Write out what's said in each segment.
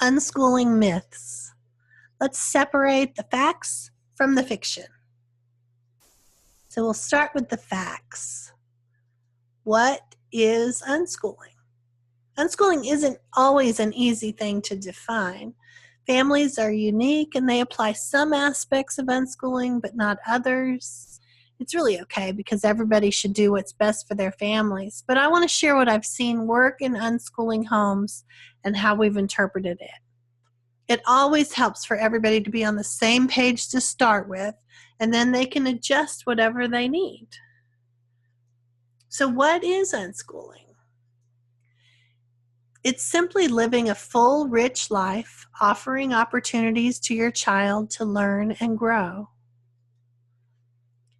Unschooling Myths. Let's separate the facts from the fiction. So we'll start with the facts. What is unschooling? Unschooling isn't always an easy thing to define. Families are unique and they apply some aspects of unschooling but not others. It's really okay because everybody should do what's best for their families. But I want to share what I've seen work in unschooling homes and how we've interpreted it. It always helps for everybody to be on the same page to start with, and then they can adjust whatever they need. So what is unschooling? It's simply living a full, rich life, offering opportunities to your child to learn and grow.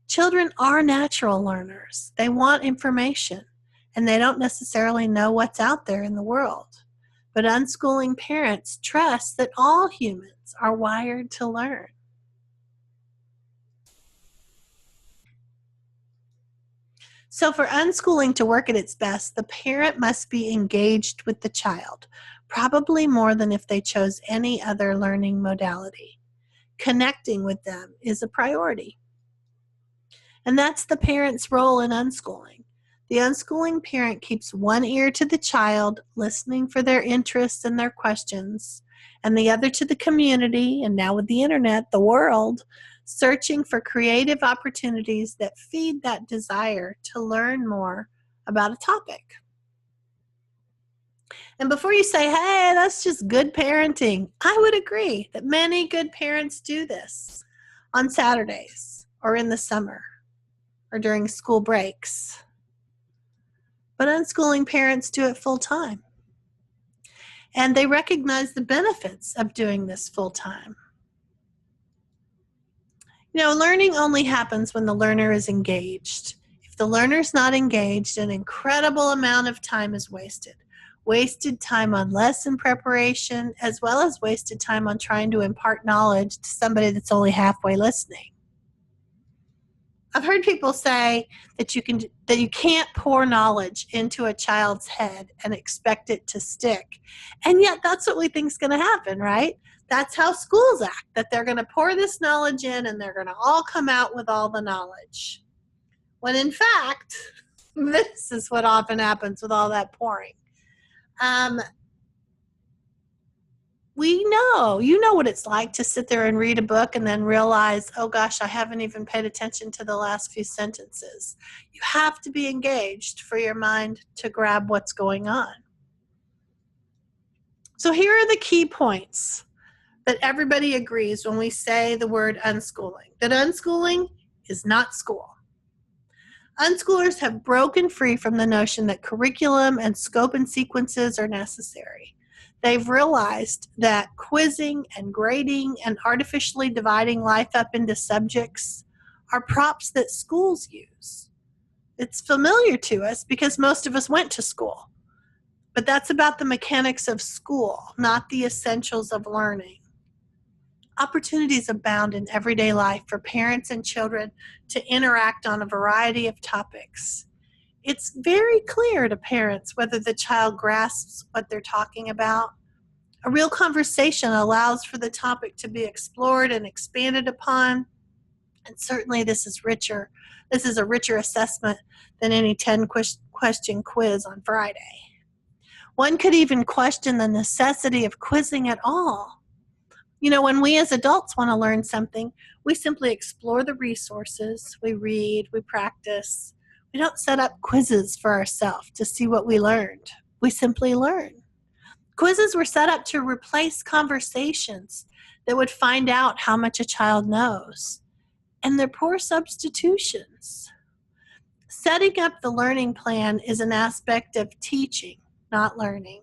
Children are natural learners. They want information, and they don't necessarily know what's out there in the world. But unschooling parents trust that all humans are wired to learn. So for unschooling to work at its best, the parent must be engaged with the child, probably more than if they chose any other learning modality. Connecting with them is a priority. And that's the parent's role in unschooling. The unschooling parent keeps one ear to the child, listening for their interests and their questions, and the other to the community, and now with the internet, the world, searching for creative opportunities that feed that desire to learn more about a topic. And before you say, hey, that's just good parenting, I would agree that many good parents do this on Saturdays or in the summer or during school breaks. But unschooling parents do it full time. And they recognize the benefits of doing this full time. Learning only happens when the learner is engaged. If the learner's not engaged, an incredible amount of time is wasted. Wasted time on lesson preparation, as well as wasted time on trying to impart knowledge to somebody that's only halfway listening. I've heard people say that you can't pour knowledge into a child's head and expect it to stick. And yet that's what we think is going to happen, right? That's how schools act, that they're going to pour this knowledge in and they're going to all come out with all the knowledge. When in fact, this is what often happens with all that pouring. You know what it's like to sit there and read a book and then realize, oh gosh, I haven't even paid attention to the last few sentences. You have to be engaged for your mind to grab what's going on. So here are the key points that everybody agrees when we say the word unschooling. That unschooling is not school. Unschoolers have broken free from the notion that curriculum and scope and sequences are necessary. They've realized that quizzing and grading and artificially dividing life up into subjects are props that schools use. It's familiar to us because most of us went to school. But that's about the mechanics of school, not the essentials of learning. Opportunities abound in everyday life for parents and children to interact on a variety of topics. It's very clear to parents whether the child grasps what they're talking about. A real conversation allows for the topic to be explored and expanded upon. And certainly this is a richer assessment than any 10-question quiz on Friday. One could even question the necessity of quizzing at all. When we as adults want to learn something, we simply explore the resources, we read, we practice. We don't set up quizzes for ourselves to see what we learned. We simply learn. Quizzes were set up to replace conversations that would find out how much a child knows. And they're poor substitutions. Setting up the learning plan is an aspect of teaching, not learning.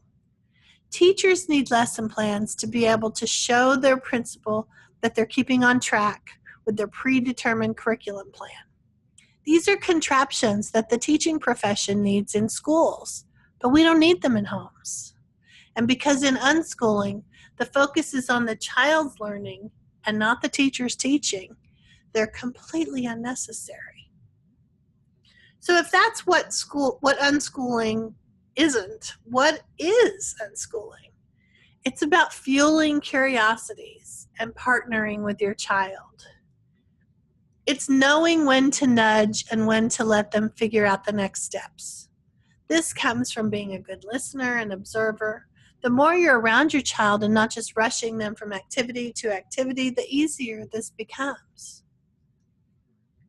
Teachers need lesson plans to be able to show their principal that they're keeping on track with their predetermined curriculum plan. These are contraptions that the teaching profession needs in schools, but we don't need them in homes. And because in unschooling, the focus is on the child's learning and not the teacher's teaching, they're completely unnecessary. So if that's what unschooling isn't, what is unschooling? It's about fueling curiosities and partnering with your child. It's knowing when to nudge and when to let them figure out the next steps. This comes from being a good listener and observer. The more you're around your child and not just rushing them from activity to activity, the easier this becomes.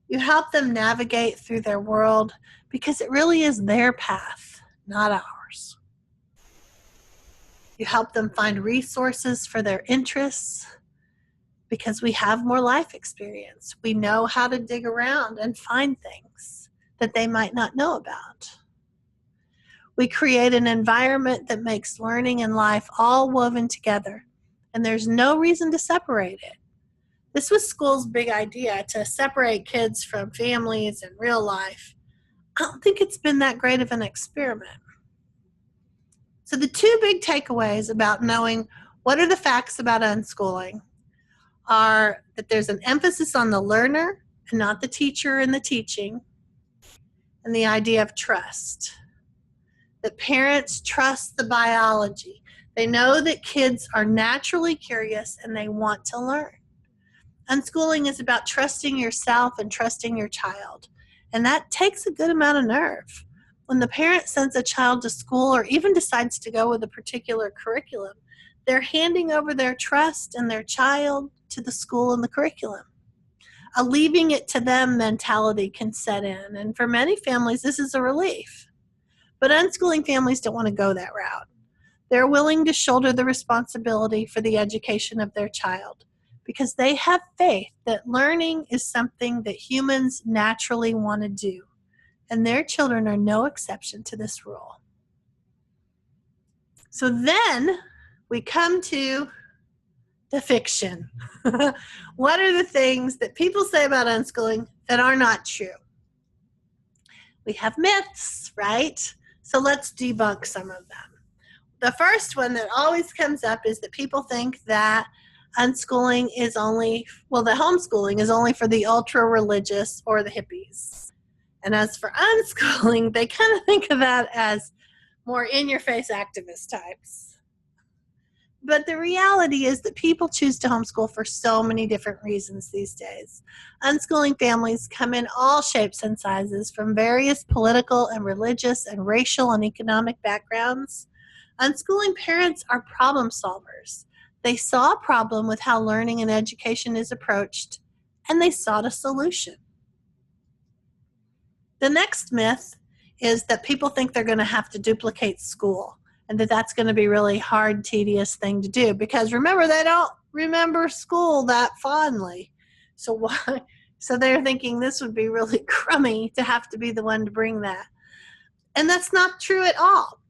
You help them navigate through their world because it really is their path, not ours. You help them find resources for their interests because we have more life experience. We know how to dig around and find things that they might not know about. We create an environment that makes learning and life all woven together, and there's no reason to separate it. This was school's big idea, to separate kids from families and real life. I don't think it's been that great of an experiment. So the two big takeaways about knowing what are the facts about unschooling are that there's an emphasis on the learner and not the teacher and the teaching, and the idea of trust. That parents trust the biology. They know that kids are naturally curious and they want to learn. Unschooling is about trusting yourself and trusting your child, and that takes a good amount of nerve. When the parent sends a child to school or even decides to go with a particular curriculum, they're handing over their trust and their child to the school and the curriculum. A leaving it to them mentality can set in, and for many families, this is a relief. But unschooling families don't want to go that route. They're willing to shoulder the responsibility for the education of their child because they have faith that learning is something that humans naturally want to do, and their children are no exception to this rule. So then we come to the fiction. What are the things that people say about unschooling that are not true? We have myths, right? So let's debunk some of them. The first one that always comes up is that people think that unschooling is only, the homeschooling is only for the ultra-religious or the hippies. And as for unschooling, they kind of think of that as more in-your-face activist types. But the reality is that people choose to homeschool for so many different reasons these days. Unschooling families come in all shapes and sizes from various political and religious and racial and economic backgrounds. Unschooling parents are problem solvers. They saw a problem with how learning and education is approached, and they sought a solution. The next myth is that people think they're going to have to duplicate school, and that's going to be a really hard, tedious thing to do. Because remember, they don't remember school that fondly. So they're thinking this would be really crummy to have to be the one to bring that. And that's not true at all.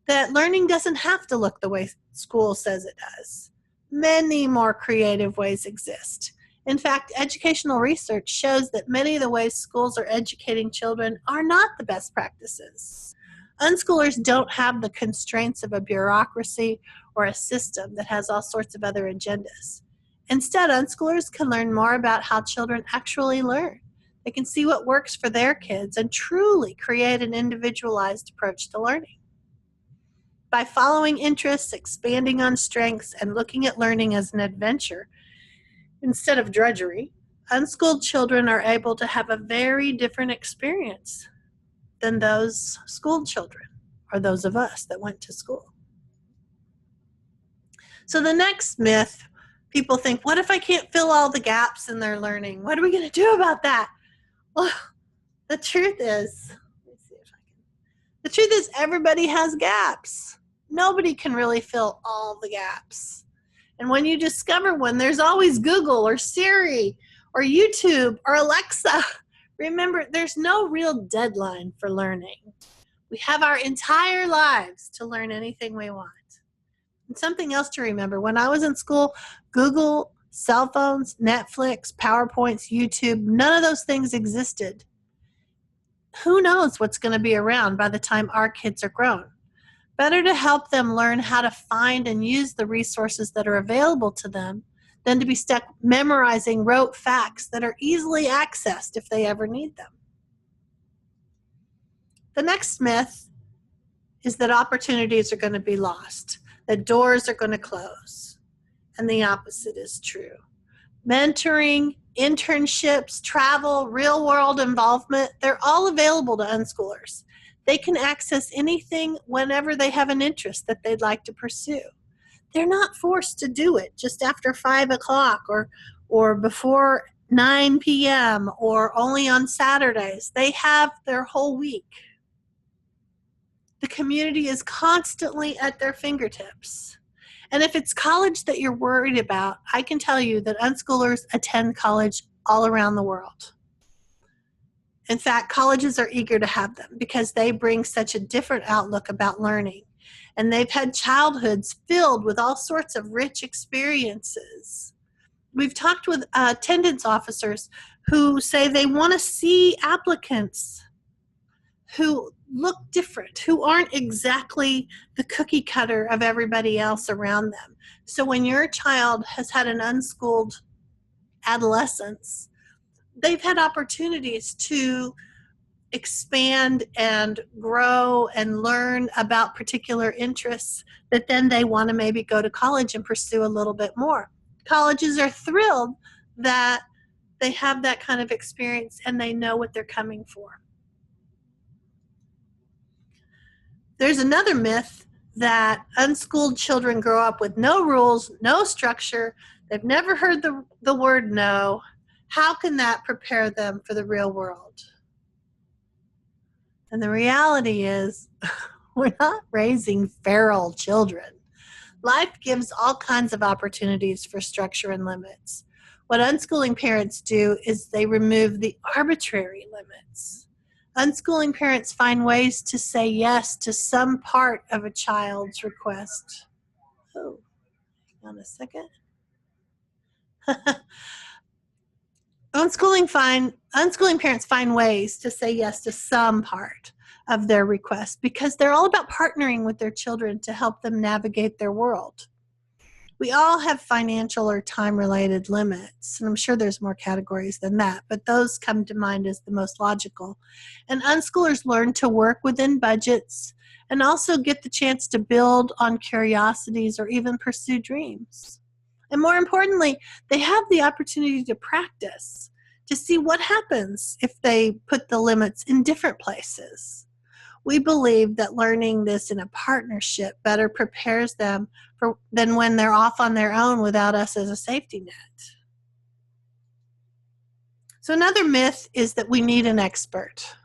That learning doesn't have to look the way school says it does. Many more creative ways exist. In fact, educational research shows that many of the ways schools are educating children are not the best practices. Unschoolers don't have the constraints of a bureaucracy or a system that has all sorts of other agendas. Instead, unschoolers can learn more about how children actually learn. They can see what works for their kids and truly create an individualized approach to learning. By following interests, expanding on strengths, and looking at learning as an adventure instead of drudgery, unschooled children are able to have a very different experience than those schooled children, or those of us that went to school. So the next myth, people think, what if I can't fill all the gaps in their learning? What are we going to do about that? Well, the truth is, everybody has gaps. Nobody can really fill all the gaps. And when you discover one, there's always Google or Siri or YouTube or Alexa. Remember, there's no real deadline for learning. We have our entire lives to learn anything we want. And something else to remember, when I was in school, Google, cell phones, Netflix, PowerPoints, YouTube, none of those things existed. Who knows what's going to be around by the time our kids are grown? Better to help them learn how to find and use the resources that are available to them than to be stuck memorizing rote facts that are easily accessed if they ever need them. The next myth is that opportunities are going to be lost. the doors are going to close. And the opposite is true. Mentoring, internships, travel, real-world involvement, they're all available to unschoolers. They can access anything whenever they have an interest that they'd like to pursue. They're not forced to do it just after 5 o'clock or before 9 p.m. or only on Saturdays. They have their whole week. The community is constantly at their fingertips. And if it's college that you're worried about, I can tell you that unschoolers attend college all around the world. In fact, colleges are eager to have them because they bring such a different outlook about learning. And they've had childhoods filled with all sorts of rich experiences. We've talked with attendance officers who say they want to see applicants who look different, who aren't exactly the cookie cutter of everybody else around them. So when your child has had an unschooled adolescence, they've had opportunities to expand and grow and learn about particular interests that then they want to maybe go to college and pursue a little bit more. Colleges are thrilled that they have that kind of experience and they know what they're coming for. There's another myth that unschooled children grow up with no rules, no structure. They've never heard the word no. How can that prepare them for the real world? And the reality is, we're not raising feral children. Life gives all kinds of opportunities for structure and limits. What unschooling parents do is they remove the arbitrary limits. Unschooling parents find ways to say yes to some part of a child's request. Oh, hang on a second. Unschooling parents find ways to say yes to some part of their request because they're all about partnering with their children to help them navigate their world. We all have financial or time-related limits, and I'm sure there's more categories than that, but those come to mind as the most logical. And unschoolers learn to work within budgets and also get the chance to build on curiosities or even pursue dreams. And more importantly, they have the opportunity to practice, to see what happens if they put the limits in different places. We believe that learning this in a partnership better prepares them than when they're off on their own without us as a safety net. So another myth is that we need an expert.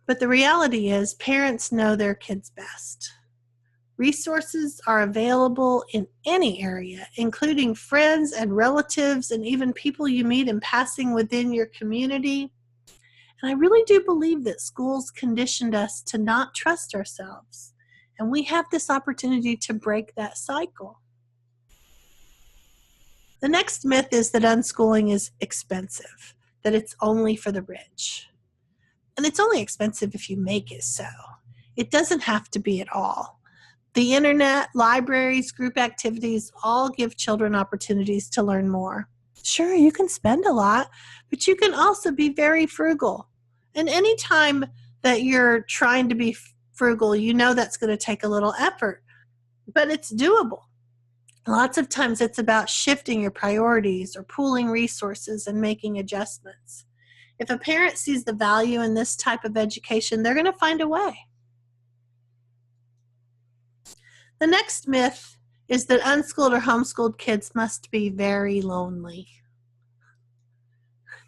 But the reality is parents know their kids best. Resources are available in any area, including friends and relatives and even people you meet in passing within your community. And I really do believe that schools conditioned us to not trust ourselves. And we have this opportunity to break that cycle. The next myth is that unschooling is expensive, that it's only for the rich. And it's only expensive if you make it so. It doesn't have to be at all. The internet, libraries, group activities all give children opportunities to learn more. Sure, you can spend a lot, but you can also be very frugal. And any time that you're trying to be frugal, you know that's going to take a little effort, but it's doable. Lots of times it's about shifting your priorities or pooling resources and making adjustments. If a parent sees the value in this type of education, they're going to find a way. The next myth is that unschooled or homeschooled kids must be very lonely.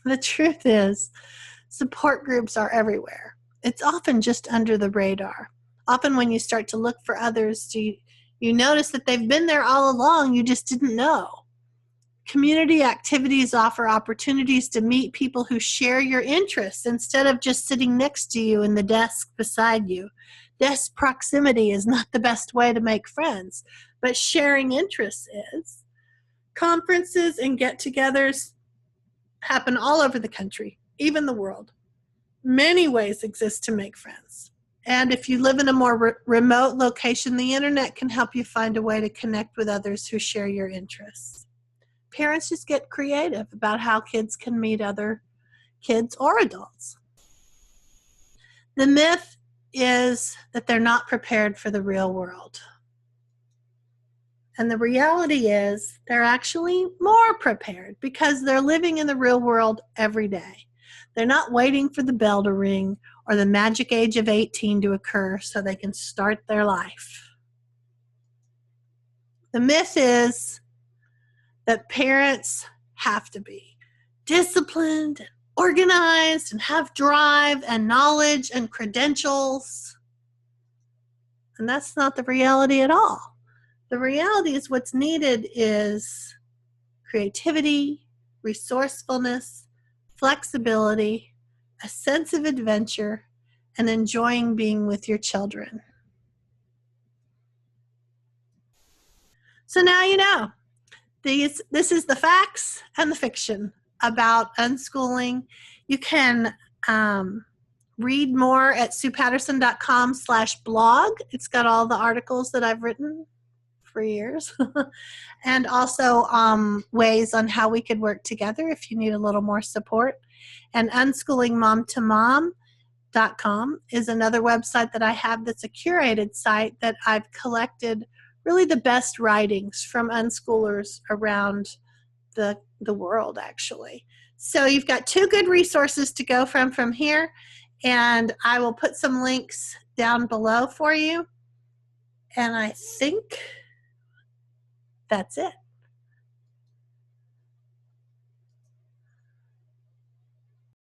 The truth is, support groups are everywhere. It's often just under the radar. Often when you start to look for others, you notice that they've been there all along, you just didn't know. Community activities offer opportunities to meet people who share your interests instead of just sitting next to you in the desk beside you. Desk proximity is not the best way to make friends, but sharing interests is. Conferences and get-togethers happen all over the country, even the world. Many ways exist to make friends. And if you live in a more remote location, the internet can help you find a way to connect with others who share your interests. Parents just get creative about how kids can meet other kids or adults. The myth is that they're not prepared for the real world. And the reality is they're actually more prepared because they're living in the real world every day. They're not waiting for the bell to ring or the magic age of 18 to occur so they can start their life. The myth is that parents have to be disciplined and organized and have drive and knowledge and credentials. And that's not the reality at all. The reality is what's needed is creativity, resourcefulness, flexibility, a sense of adventure, and enjoying being with your children. So now you know. This is the facts and the fiction about unschooling. You can read more at suepatterson.com/blog. It's got all the articles that I've written for years. And also ways on how we could work together if you need a little more support. And unschoolingmomtomom.com is another website that I have that's a curated site that I've collected really the best writings from unschoolers around the world, actually. So you've got two good resources to go from here, and I will put some links down below for you. And I think that's it.